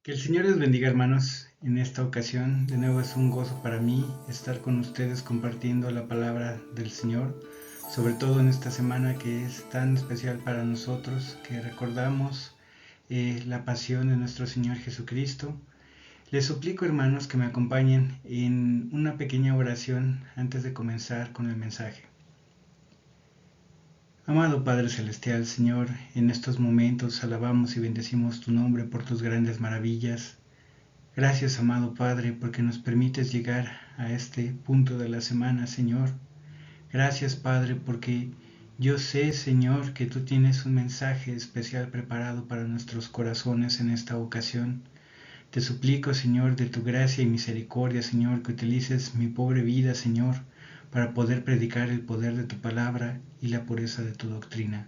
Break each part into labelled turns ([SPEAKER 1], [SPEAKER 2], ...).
[SPEAKER 1] Que el Señor les bendiga, hermanos. En esta ocasión, de nuevo es un gozo para mí estar con ustedes compartiendo la palabra del Señor, sobre todo en esta semana que es tan especial para nosotros, que recordamos la pasión de nuestro Señor Jesucristo. Les suplico, hermanos, que me acompañen en una pequeña oración antes de comenzar con el mensaje. Amado Padre Celestial, Señor, en estos momentos alabamos y bendecimos tu nombre por tus grandes maravillas. Gracias, amado Padre, porque nos permites llegar a este punto de la semana, Señor. Gracias, Padre, porque yo sé, Señor, que tú tienes un mensaje especial preparado para nuestros corazones en esta ocasión. Te suplico, Señor, de tu gracia y misericordia, Señor, que utilices mi pobre vida, Señor, para poder predicar el poder de tu palabra y la pureza de tu doctrina.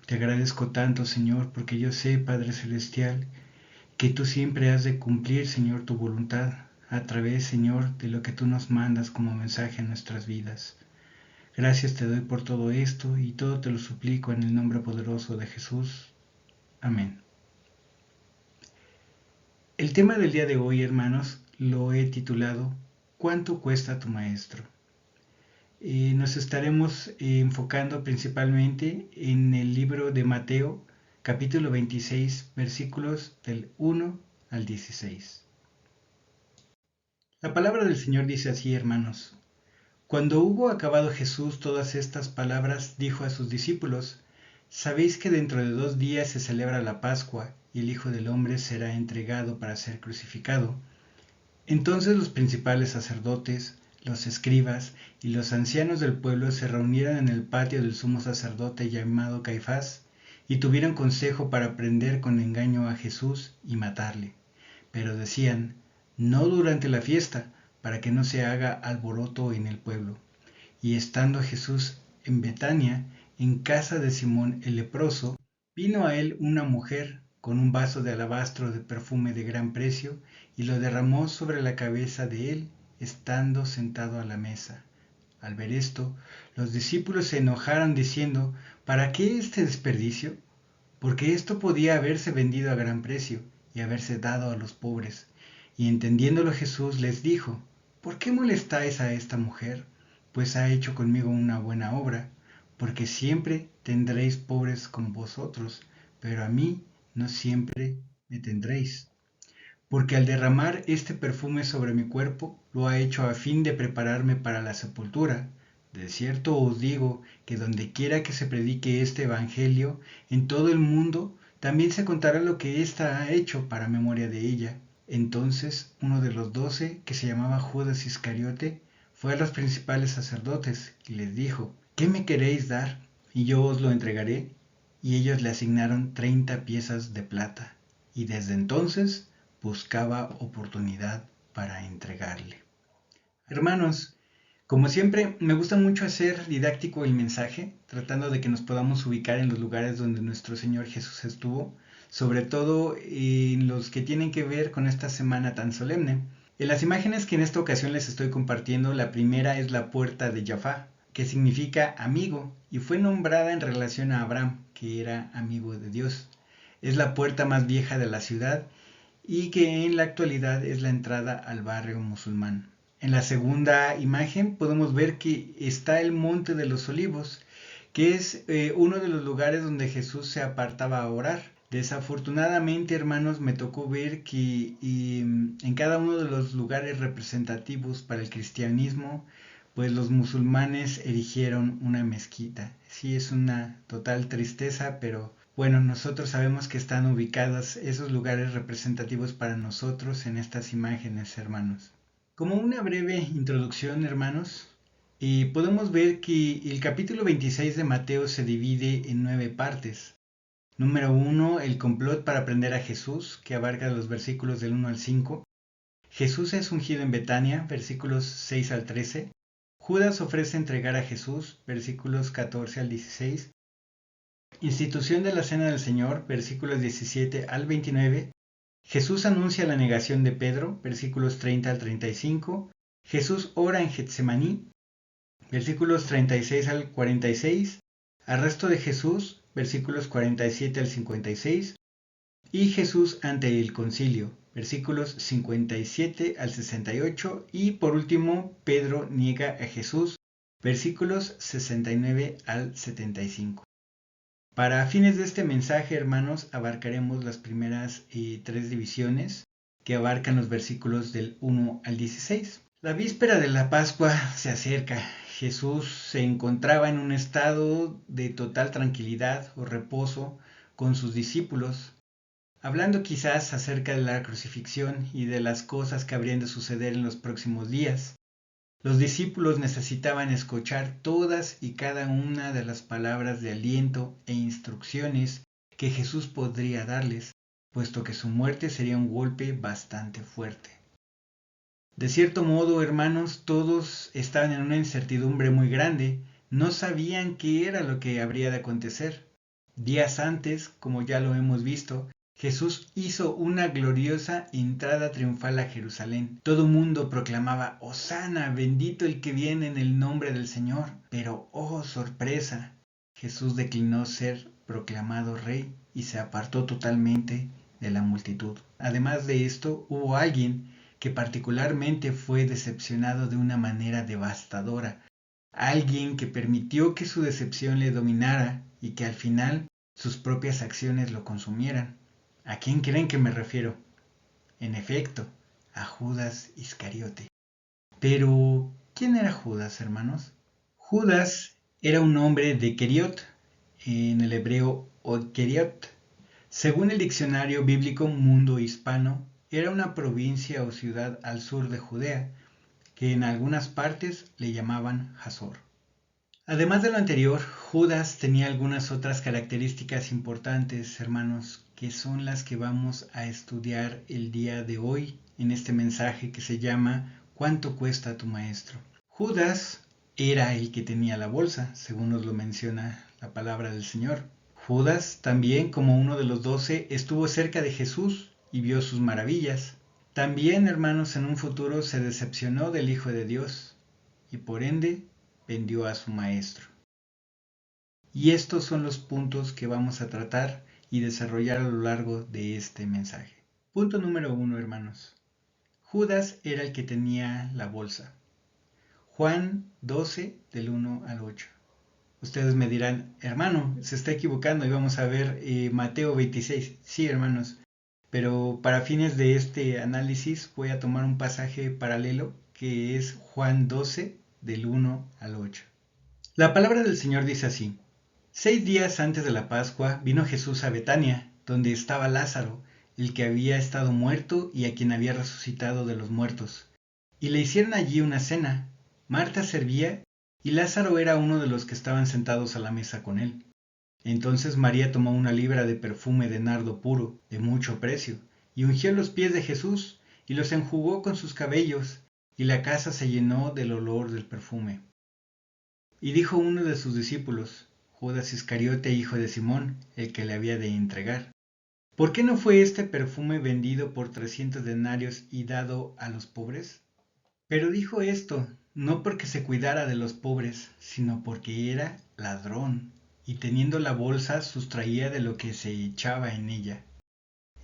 [SPEAKER 1] Te agradezco tanto, Señor, porque yo sé, Padre Celestial, que tú siempre has de cumplir, Señor, tu voluntad a través, Señor, de lo que tú nos mandas como mensaje en nuestras vidas. Gracias te doy por todo esto y todo te lo suplico en el nombre poderoso de Jesús. Amén. El tema del día de hoy, hermanos, lo he titulado ¿Cuánto cuesta tu maestro? Nos estaremos enfocando principalmente en el libro de Mateo, capítulo 26, versículos del 1 al 16. La palabra del Señor dice así, hermanos. Cuando hubo acabado Jesús todas estas palabras, dijo a sus discípulos, «Sabéis que dentro de 2 días se celebra la Pascua, y el Hijo del Hombre será entregado para ser crucificado». Entonces los principales sacerdotes, los escribas y los ancianos del pueblo se reunieron en el patio del sumo sacerdote llamado Caifás, y tuvieron consejo para prender con engaño a Jesús y matarle. Pero decían, no durante la fiesta, para que no se haga alboroto en el pueblo. Y estando Jesús en Betania, en casa de Simón el leproso, vino a él una mujer con un vaso de alabastro de perfume de gran precio, y lo derramó sobre la cabeza de él, estando sentado a la mesa. Al ver esto, los discípulos se enojaron diciendo, ¿para qué este desperdicio? Porque esto podía haberse vendido a gran precio y haberse dado a los pobres. Y entendiéndolo Jesús les dijo, ¿por qué molestáis a esta mujer? Pues ha hecho conmigo una buena obra, porque siempre tendréis pobres con vosotros, pero a mí no siempre me tendréis. Porque al derramar este perfume sobre mi cuerpo, lo ha hecho a fin de prepararme para la sepultura. De cierto os digo que dondequiera que se predique este evangelio en todo el mundo, también se contará lo que ésta ha hecho para memoria de ella. Entonces uno de los 12, que se llamaba Judas Iscariote, fue a los principales sacerdotes y les dijo, ¿qué me queréis dar? Y yo os lo entregaré. Y ellos le asignaron 30 piezas de plata. Y desde entonces buscaba oportunidad para entregarle. Hermanos, como siempre, me gusta mucho hacer didáctico el mensaje, tratando de que nos podamos ubicar en los lugares donde nuestro Señor Jesús estuvo, sobre todo en los que tienen que ver con esta semana tan solemne. En las imágenes que en esta ocasión les estoy compartiendo, la primera es la puerta de Jafá, que significa amigo, y fue nombrada en relación a Abraham, que era amigo de Dios. Es la puerta más vieja de la ciudad y que en la actualidad es la entrada al barrio musulmán. En la segunda imagen podemos ver que está el Monte de los Olivos, que es uno de los lugares donde Jesús se apartaba a orar. Desafortunadamente, hermanos, me tocó ver que en cada uno de los lugares representativos para el cristianismo, pues los musulmanes erigieron una mezquita. Sí, es una total tristeza, pero bueno, nosotros sabemos que están ubicados esos lugares representativos para nosotros en estas imágenes, hermanos. Como una breve introducción, hermanos, podemos ver que el capítulo 26 de Mateo se divide en 9 partes. Número 1, el complot para prender a Jesús, que abarca los versículos del 1 al 5. Jesús es ungido en Betania, versículos 6 al 13. Judas ofrece entregar a Jesús, versículos 14 al 16. Institución de la Cena del Señor, versículos 17 al 29. Jesús anuncia la negación de Pedro, versículos 30 al 35. Jesús ora en Getsemaní, versículos 36 al 46. Arresto de Jesús, versículos 47 al 56. Y Jesús ante el concilio, versículos 57 al 68. Y por último, Pedro niega a Jesús, versículos 69 al 75. Para fines de este mensaje, hermanos, abarcaremos las primeras 3 divisiones, que abarcan los versículos del 1 al 16. La víspera de la Pascua se acerca. Jesús se encontraba en un estado de total tranquilidad o reposo con sus discípulos, hablando quizás acerca de la crucifixión y de las cosas que habrían de suceder en los próximos días. Los discípulos necesitaban escuchar todas y cada una de las palabras de aliento e instrucciones que Jesús podría darles, puesto que su muerte sería un golpe bastante fuerte. De cierto modo, hermanos, todos estaban en una incertidumbre muy grande, no sabían qué era lo que habría de acontecer. Días antes, como ya lo hemos visto, Jesús hizo una gloriosa entrada triunfal a Jerusalén. Todo mundo proclamaba: «Hosana, bendito el que viene en el nombre del Señor». Pero, ¡oh sorpresa!, Jesús declinó ser proclamado rey y se apartó totalmente de la multitud. Además de esto, hubo alguien que particularmente fue decepcionado de una manera devastadora. Alguien que permitió que su decepción le dominara y que al final sus propias acciones lo consumieran. ¿A quién creen que me refiero? En efecto, a Judas Iscariote. Pero, ¿quién era Judas, hermanos? Judas era un nombre de Keriot, en el hebreo Od-Keriot. Según el diccionario bíblico Mundo Hispano, era una provincia o ciudad al sur de Judea, que en algunas partes le llamaban Hazor. Además de lo anterior, Judas tenía algunas otras características importantes, hermanos, que son las que vamos a estudiar el día de hoy en este mensaje que se llama ¿Cuánto cuesta tu maestro? Judas era el que tenía la bolsa, según nos lo menciona la palabra del Señor. Judas también, como uno de los 12, estuvo cerca de Jesús y vio sus maravillas. También, hermanos, en un futuro se decepcionó del Hijo de Dios y por ende vendió a su maestro. Y estos son los puntos que vamos a tratar y desarrollar a lo largo de este mensaje. Punto número 1, hermanos. Judas era el que tenía la bolsa. Juan 12, del 1 al 8. Ustedes me dirán: hermano, se está equivocando y vamos a ver Mateo 26. Sí, hermanos, pero para fines de este análisis voy a tomar un pasaje paralelo que es Juan 12, del 1 al 8. La palabra del Señor dice así: 6 días antes de la Pascua vino Jesús a Betania, donde estaba Lázaro, el que había estado muerto y a quien había resucitado de los muertos. Y le hicieron allí una cena. Marta servía y Lázaro era uno de los que estaban sentados a la mesa con él. Entonces María tomó una libra de perfume de nardo puro, de mucho precio, y ungió los pies de Jesús y los enjugó con sus cabellos, y la casa se llenó del olor del perfume. Y dijo uno de sus discípulos, Judas Iscariote, hijo de Simón, el que le había de entregar: ¿por qué no fue este perfume vendido por 300 denarios y dado a los pobres? Pero dijo esto no porque se cuidara de los pobres, sino porque era ladrón, y teniendo la bolsa sustraía de lo que se echaba en ella.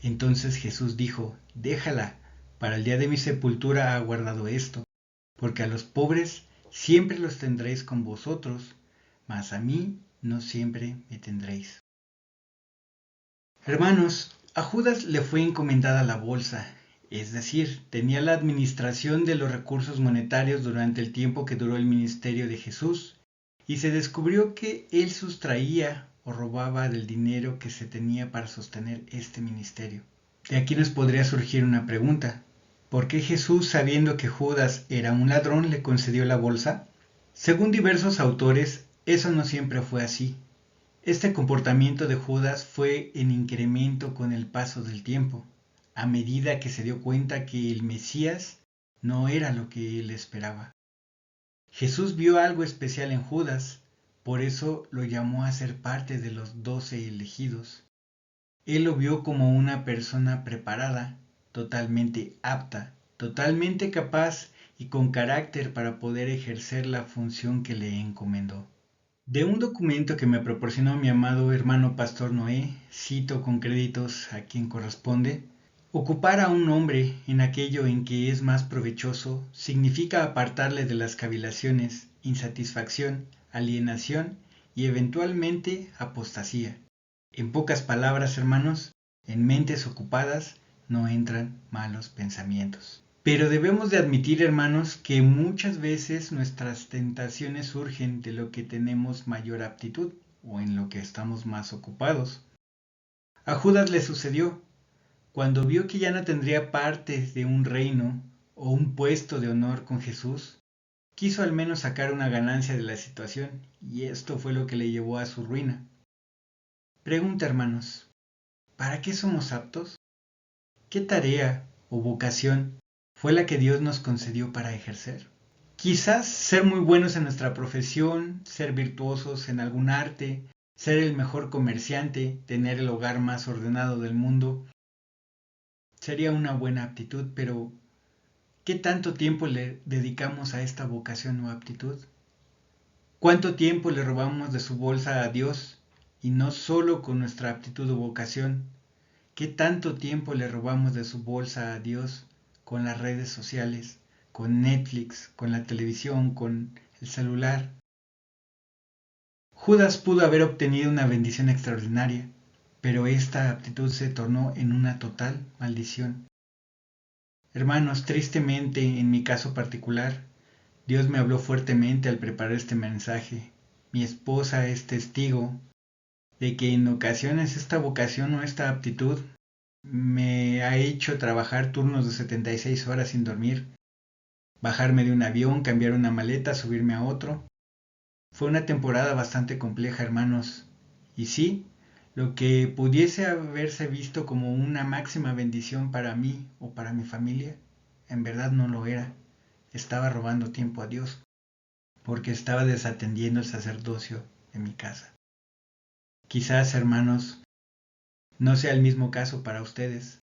[SPEAKER 1] Entonces Jesús dijo: déjala, para el día de mi sepultura ha guardado esto, porque a los pobres siempre los tendréis con vosotros, mas a mí no siempre me tendréis. Hermanos, a Judas le fue encomendada la bolsa. es decir, tenía la administración de los recursos monetarios durante el tiempo que duró el ministerio de Jesús, y se descubrió que él sustraía o robaba del dinero que se tenía para sostener este ministerio. De aquí nos podría surgir una pregunta. ¿Por qué Jesús, sabiendo que Judas era un ladrón, le concedió la bolsa? Según diversos autores, eso no siempre fue así. Este comportamiento de Judas fue en incremento con el paso del tiempo, a medida que se dio cuenta que el Mesías no era lo que él esperaba. Jesús vio algo especial en Judas, por eso lo llamó a ser parte de los 12 elegidos. Él lo vio como una persona preparada, totalmente apta, totalmente capaz y con carácter para poder ejercer la función que le encomendó. De un documento que me proporcionó mi amado hermano Pastor Noé, cito con créditos a quien corresponde: ocupar a un hombre en aquello en que es más provechoso significa apartarle de las cavilaciones, insatisfacción, alienación y eventualmente apostasía. En pocas palabras, hermanos, en mentes ocupadas no entran malos pensamientos. Pero debemos de admitir, hermanos, que muchas veces nuestras tentaciones surgen de lo que tenemos mayor aptitud o en lo que estamos más ocupados. A Judas le sucedió. Cuando vio que ya no tendría parte de un reino o un puesto de honor con Jesús, quiso al menos sacar una ganancia de la situación, y esto fue lo que le llevó a su ruina. Pregunta, hermanos, ¿para qué somos aptos? ¿Qué tarea o vocación fue la que Dios nos concedió para ejercer? Quizás ser muy buenos en nuestra profesión, ser virtuosos en algún arte, ser el mejor comerciante, tener el hogar más ordenado del mundo, sería una buena aptitud, pero ¿qué tanto tiempo le dedicamos a esta vocación o aptitud? ¿Cuánto tiempo le robamos de su bolsa a Dios? Y no solo con nuestra aptitud o vocación. ¿Qué tanto tiempo le robamos de su bolsa a Dios con las redes sociales, con Netflix, con la televisión, con el celular? Judas pudo haber obtenido una bendición extraordinaria, pero esta aptitud se tornó en una total maldición. Hermanos, tristemente, en mi caso particular, Dios me habló fuertemente al preparar este mensaje. Mi esposa es testigo de que en ocasiones esta vocación o esta aptitud me ha hecho trabajar turnos de 76 horas sin dormir, bajarme de un avión, cambiar una maleta, subirme a otro. Fue una temporada bastante compleja, hermanos. Y sí, lo que pudiese haberse visto como una máxima bendición para mí o para mi familia, en verdad no lo era. Estaba robando tiempo a Dios, porque estaba desatendiendo el sacerdocio de mi casa. Quizás, hermanos, no sea el mismo caso para ustedes,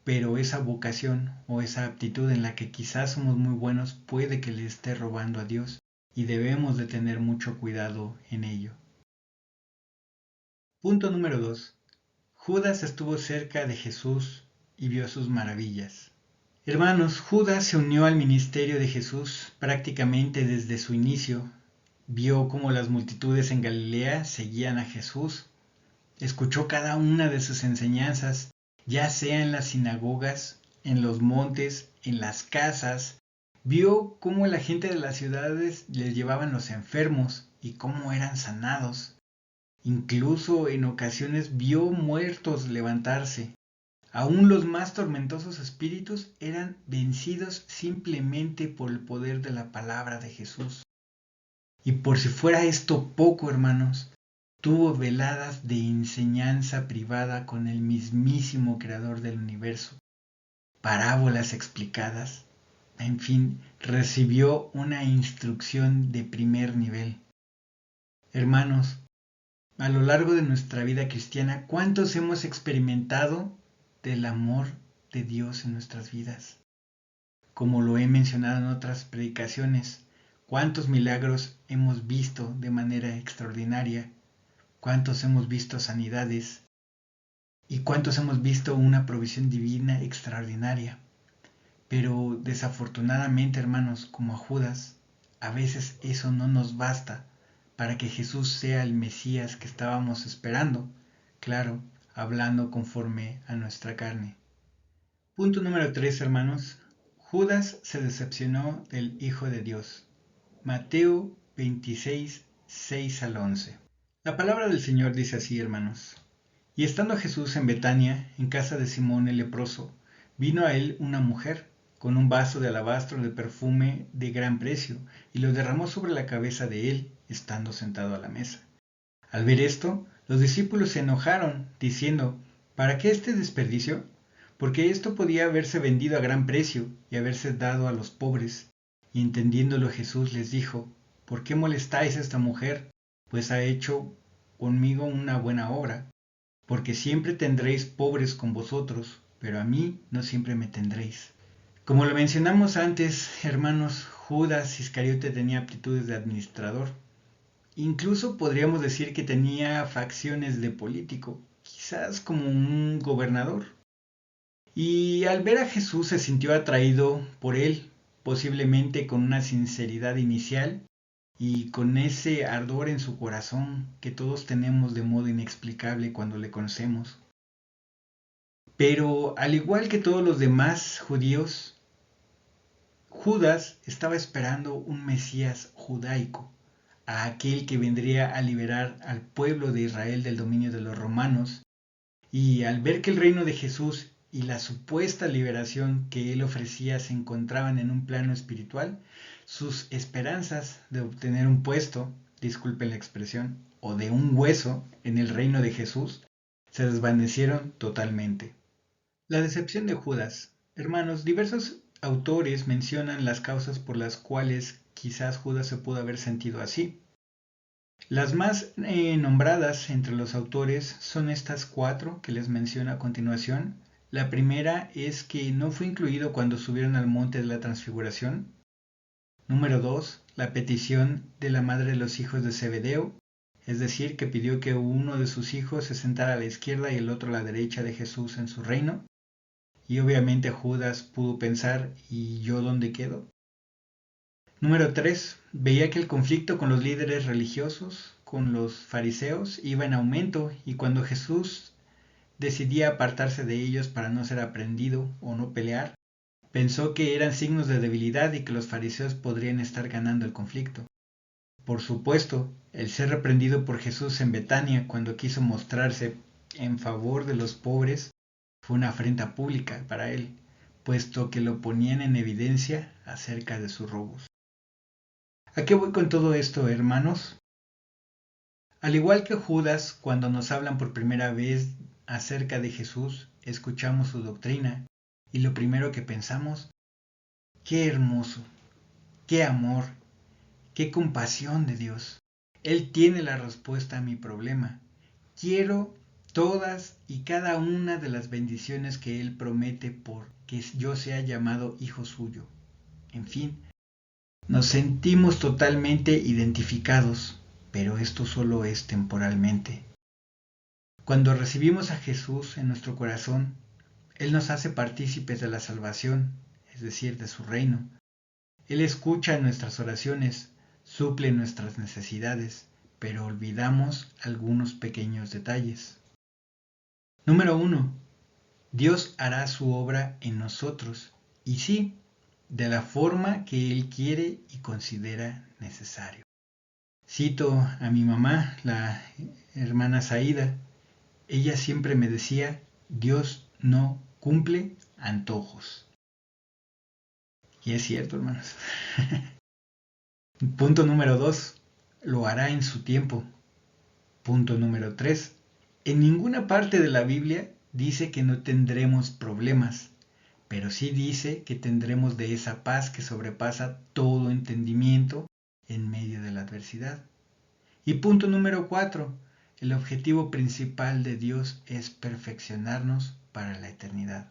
[SPEAKER 1] pero esa vocación o esa aptitud en la que quizás somos muy buenos puede que le esté robando a Dios, y debemos de tener mucho cuidado en ello. Punto número 2. Judas estuvo cerca de Jesús y vio sus maravillas. Hermanos, Judas se unió al ministerio de Jesús prácticamente desde su inicio. Vio cómo las multitudes en Galilea seguían a Jesús. Escuchó cada una de sus enseñanzas, ya sea en las sinagogas, en los montes, en las casas. Vio cómo la gente de las ciudades les llevaban los enfermos y cómo eran sanados. Incluso en ocasiones vio muertos levantarse. Aún los más tormentosos espíritus eran vencidos simplemente por el poder de la palabra de Jesús. Y por si fuera esto poco, hermanos, tuvo veladas de enseñanza privada con el mismísimo Creador del universo, parábolas explicadas, en fin, recibió una instrucción de primer nivel. Hermanos, a lo largo de nuestra vida cristiana, ¿cuántos hemos experimentado del amor de Dios en nuestras vidas? Como lo he mencionado en otras predicaciones, ¿cuántos milagros hemos visto de manera extraordinaria? ¿Cuántos hemos visto sanidades? ¿Y cuántos hemos visto una provisión divina extraordinaria? Pero desafortunadamente, hermanos, como a Judas, a veces eso no nos basta para que Jesús sea el Mesías que estábamos esperando, claro, hablando conforme a nuestra carne. Punto número 3, hermanos. Judas se decepcionó del Hijo de Dios. Mateo 26, 6 al 11. La palabra del Señor dice así, hermanos. Y estando Jesús en Betania, en casa de Simón el leproso, vino a él una mujer con un vaso de alabastro de perfume de gran precio, y lo derramó sobre la cabeza de él, estando sentado a la mesa. Al ver esto, los discípulos se enojaron, diciendo, ¿para qué este desperdicio? Porque esto podía haberse vendido a gran precio y haberse dado a los pobres. Y entendiéndolo Jesús les dijo, ¿por qué molestáis a esta mujer? Pues ha hecho conmigo una buena obra. Porque siempre tendréis pobres con vosotros, pero a mí no siempre me tendréis. Como lo mencionamos antes, hermanos, Judas Iscariote tenía aptitudes de administrador. Incluso podríamos decir que tenía facciones de político, quizás como un gobernador. Y al ver a Jesús se sintió atraído por él, posiblemente con una sinceridad inicial y con ese ardor en su corazón que todos tenemos de modo inexplicable cuando le conocemos. Pero al igual que todos los demás judíos, Judas estaba esperando un Mesías judaico, a aquel que vendría a liberar al pueblo de Israel del dominio de los romanos, y al ver que el reino de Jesús y la supuesta liberación que él ofrecía se encontraban en un plano espiritual, sus esperanzas de obtener un puesto, disculpen la expresión, o de un hueso en el reino de Jesús, se desvanecieron totalmente. La decepción de Judas. Hermanos, diversos autores mencionan las causas por las cuales quizás Judas se pudo haber sentido así. Las más nombradas entre los autores son estas 4 que les menciono a continuación. La primera es que no fue incluido cuando subieron al monte de la transfiguración. Número 2, la petición de la madre de los hijos de Zebedeo, es decir, que pidió que uno de sus hijos se sentara a la izquierda y el otro a la derecha de Jesús en su reino. Y obviamente Judas pudo pensar, ¿y yo dónde quedo? Número 3. Veía que el conflicto con los líderes religiosos, con los fariseos, iba en aumento y cuando Jesús decidía apartarse de ellos para no ser aprendido o no pelear, pensó que eran signos de debilidad y que los fariseos podrían estar ganando el conflicto. Por supuesto, el ser reprendido por Jesús en Betania cuando quiso mostrarse en favor de los pobres fue una afrenta pública para él, puesto que lo ponían en evidencia acerca de sus robos. ¿A qué voy con todo esto, hermanos? Al igual que Judas, cuando nos hablan por primera vez acerca de Jesús, escuchamos su doctrina y lo primero que pensamos, qué hermoso, qué amor, qué compasión de Dios. Él tiene la respuesta a mi problema. Quiero todas y cada una de las bendiciones que Él promete por que yo sea llamado hijo suyo. En fin, nos sentimos totalmente identificados, pero esto solo es temporalmente. Cuando recibimos a Jesús en nuestro corazón, Él nos hace partícipes de la salvación, es decir, de su reino. Él escucha nuestras oraciones, suple nuestras necesidades, pero olvidamos algunos pequeños detalles. Número 1. Dios hará su obra en nosotros, y sí, de la forma que Él quiere y considera necesario. Cito a mi mamá, la hermana Saída. Ella siempre me decía, Dios no cumple antojos. Y es cierto, hermanos. Punto número 2. Lo hará en su tiempo. Punto número 3. En ninguna parte de la Biblia dice que no tendremos problemas, pero sí dice que tendremos de esa paz que sobrepasa todo entendimiento en medio de la adversidad. Y punto número 4. El objetivo principal de Dios es perfeccionarnos para la eternidad.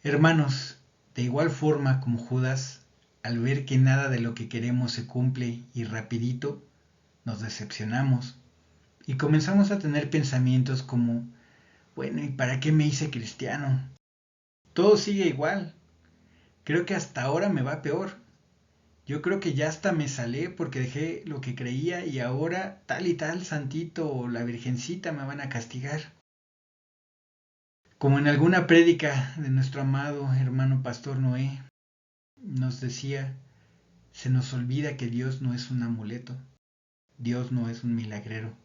[SPEAKER 1] Hermanos, de igual forma como Judas, al ver que nada de lo que queremos se cumple y rapidito, nos decepcionamos y comenzamos a tener pensamientos como, bueno, ¿y para qué me hice cristiano? Todo sigue igual. Creo que hasta ahora me va peor. Yo creo que ya hasta me salé porque dejé lo que creía y ahora tal y tal santito o la virgencita me van a castigar. Como en alguna prédica de nuestro amado hermano Pastor Noé nos decía, se nos olvida que Dios no es un amuleto, Dios no es un milagrero.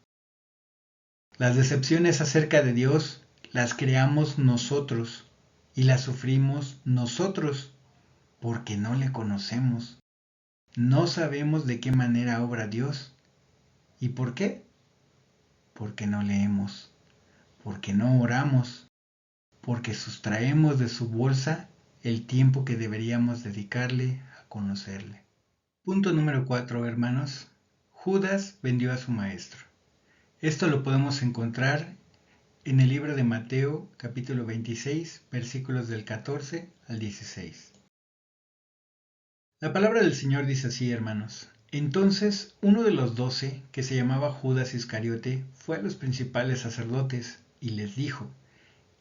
[SPEAKER 1] Las decepciones acerca de Dios las creamos nosotros y las sufrimos nosotros porque no le conocemos. No sabemos de qué manera obra Dios. ¿Y por qué? Porque no leemos, porque no oramos, porque sustraemos de su bolsa el tiempo que deberíamos dedicarle a conocerle. Punto número 4, hermanos. Judas vendió a su maestro. Esto lo podemos encontrar en el libro de Mateo, capítulo 26, versículos del 14 al 16. La palabra del Señor dice así, hermanos. Entonces uno de los 12, que se llamaba Judas Iscariote, fue a los principales sacerdotes y les dijo,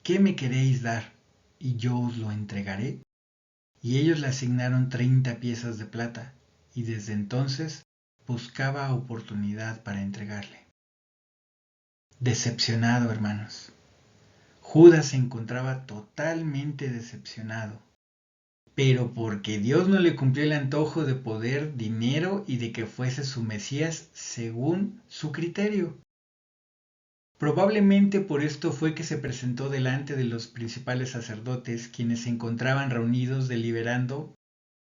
[SPEAKER 1] ¿qué me queréis dar? Y yo os lo entregaré. Y ellos le asignaron 30 piezas de plata, y desde entonces buscaba oportunidad para entregarle. Decepcionado, hermanos. Judas se encontraba totalmente decepcionado, pero porque Dios no le cumplió el antojo de poder, dinero y de que fuese su Mesías según su criterio. Probablemente por esto fue que se presentó delante de los principales sacerdotes, quienes se encontraban reunidos deliberando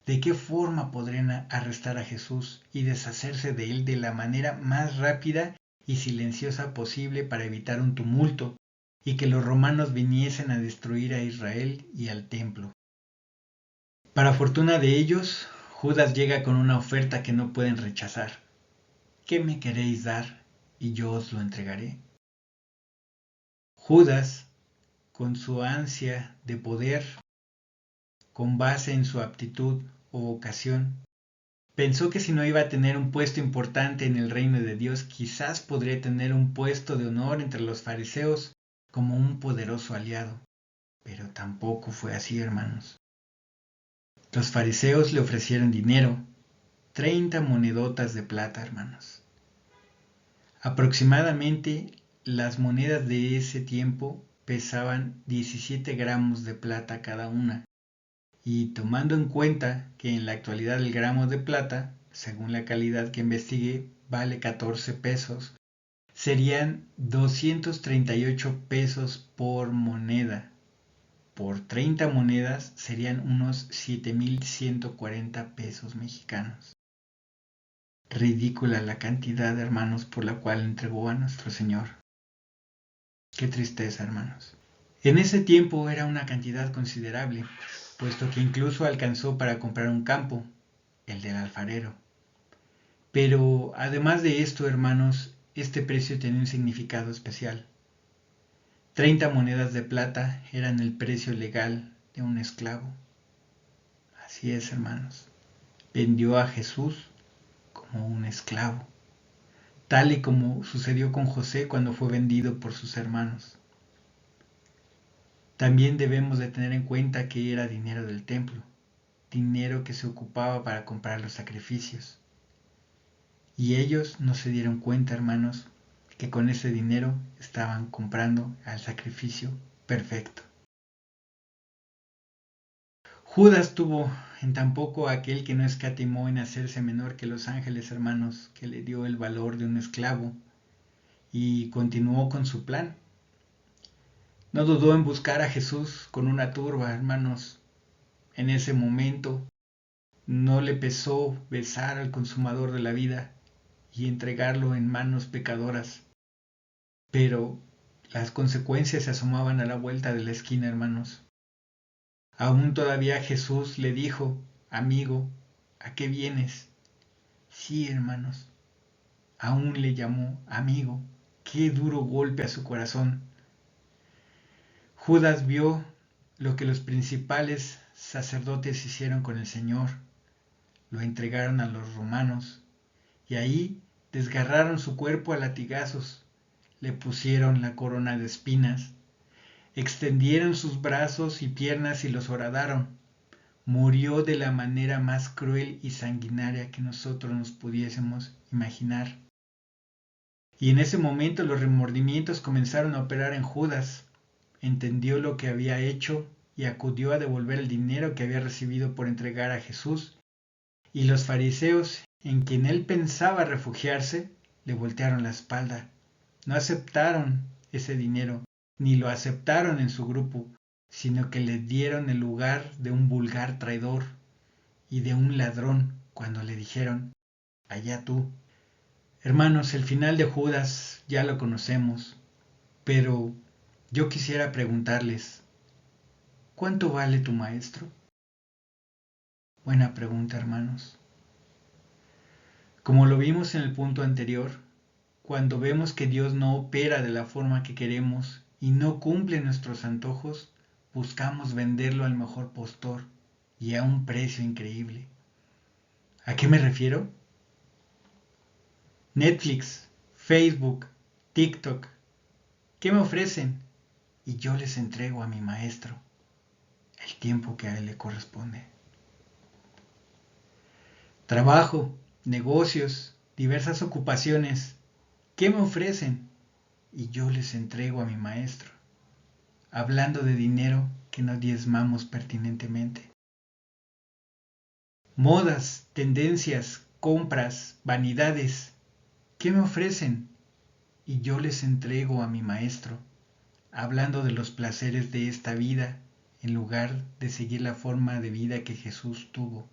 [SPEAKER 1] de qué forma podrían arrestar a Jesús y deshacerse de él de la manera más rápida y silenciosa posible para evitar un tumulto y que los romanos viniesen a destruir a Israel y al templo. Para fortuna de ellos, Judas llega con una oferta que no pueden rechazar. ¿Qué me queréis dar? Y yo os lo entregaré. Judas, con su ansia de poder, con base en su aptitud o vocación, pensó que si no iba a tener un puesto importante en el reino de Dios, quizás podría tener un puesto de honor entre los fariseos como un poderoso aliado. Pero tampoco fue así, hermanos. Los fariseos le ofrecieron dinero, 30 monedotas de plata, hermanos. Aproximadamente las monedas de ese tiempo pesaban 17 gramos de plata cada una. Y tomando en cuenta que en la actualidad el gramo de plata, según la calidad que investigué, vale 14 pesos, serían 238 pesos por moneda. Por 30 monedas serían unos 7,140 pesos mexicanos. Ridícula la cantidad, hermanos, por la cual entregó a nuestro Señor. Qué tristeza, hermanos. En ese tiempo era una cantidad considerable, puesto que incluso alcanzó para comprar un campo, el del alfarero. Pero además de esto, hermanos, este precio tenía un significado especial. 30 monedas de plata eran el precio legal de un esclavo. Así es, hermanos. Vendió a Jesús como un esclavo, tal y como sucedió con José cuando fue vendido por sus hermanos. También debemos de tener en cuenta que era dinero del templo, dinero que se ocupaba para comprar los sacrificios. Y ellos no se dieron cuenta, hermanos, que con ese dinero estaban comprando al sacrificio perfecto. Judas tuvo en tan poco aquel que no escatimó en hacerse menor que los ángeles, hermanos, que le dio el valor de un esclavo y continuó con su plan. No dudó en buscar a Jesús con una turba, hermanos. En ese momento no le pesó besar al consumador de la vida y entregarlo en manos pecadoras. Pero las consecuencias se asomaban a la vuelta de la esquina, hermanos. Aún todavía Jesús le dijo, amigo, ¿a qué vienes? Sí, hermanos, aún le llamó amigo. Qué duro golpe a su corazón. Judas vio lo que los principales sacerdotes hicieron con el Señor. Lo entregaron a los romanos y ahí desgarraron su cuerpo a latigazos, le pusieron la corona de espinas, extendieron sus brazos y piernas y los horadaron. Murió de la manera más cruel y sanguinaria que nosotros nos pudiésemos imaginar. Y en ese momento los remordimientos comenzaron a operar en Judas. entendió lo que había hecho y acudió a devolver el dinero que había recibido por entregar a Jesús, y los fariseos, en quien él pensaba refugiarse, le voltearon la espalda. No aceptaron ese dinero, ni lo aceptaron en su grupo, sino que le dieron el lugar de un vulgar traidor y de un ladrón cuando le dijeron: allá tú. Hermanos, el final de Judas ya lo conocemos, pero yo quisiera preguntarles: ¿cuánto vale tu maestro? Buena pregunta, hermanos. Como lo vimos en el punto anterior, cuando vemos que Dios no opera de la forma que queremos y no cumple nuestros antojos, buscamos venderlo al mejor postor y a un precio increíble. ¿A qué me refiero? Netflix, Facebook, TikTok, ¿qué me ofrecen? Y yo les entrego a mi maestro el tiempo que a él le corresponde. Trabajo, negocios, diversas ocupaciones, ¿qué me ofrecen? Y yo les entrego a mi maestro, hablando de dinero que no diezmamos pertinentemente. Modas, tendencias, compras, vanidades, ¿qué me ofrecen? Y yo les entrego a mi maestro, hablando de los placeres de esta vida, en lugar de seguir la forma de vida que Jesús tuvo.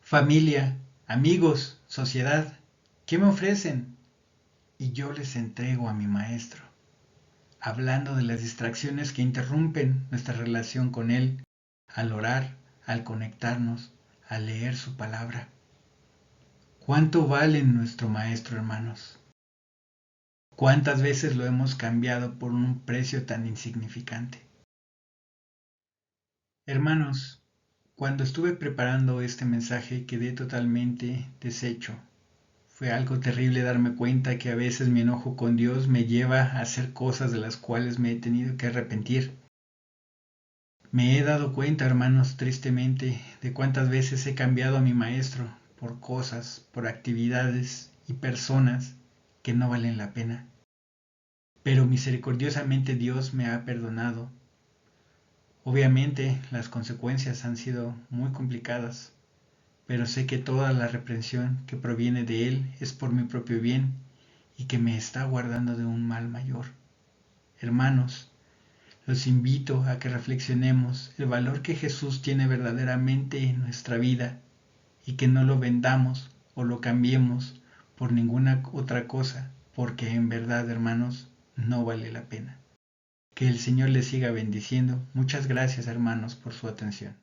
[SPEAKER 1] Familia, amigos, sociedad, ¿qué me ofrecen? Y yo les entrego a mi maestro, hablando de las distracciones que interrumpen nuestra relación con Él, al orar, al conectarnos, al leer su palabra. ¿Cuánto vale nuestro maestro, hermanos? ¿Cuántas veces lo hemos cambiado por un precio tan insignificante? Hermanos, cuando estuve preparando este mensaje quedé totalmente deshecho. Fue algo terrible darme cuenta que a veces mi enojo con Dios me lleva a hacer cosas de las cuales me he tenido que arrepentir. Me he dado cuenta, hermanos, tristemente, de cuántas veces he cambiado a mi maestro por cosas, por actividades y personas que no valen la pena. Pero misericordiosamente Dios me ha perdonado. Obviamente las consecuencias han sido muy complicadas, pero sé que toda la reprensión que proviene de Él es por mi propio bien y que me está guardando de un mal mayor. Hermanos, los invito a que reflexionemos el valor que Jesús tiene verdaderamente en nuestra vida y que no lo vendamos o lo cambiemos por ninguna otra cosa, porque en verdad, hermanos, no vale la pena. Que el Señor les siga bendiciendo. Muchas gracias, hermanos, por su atención.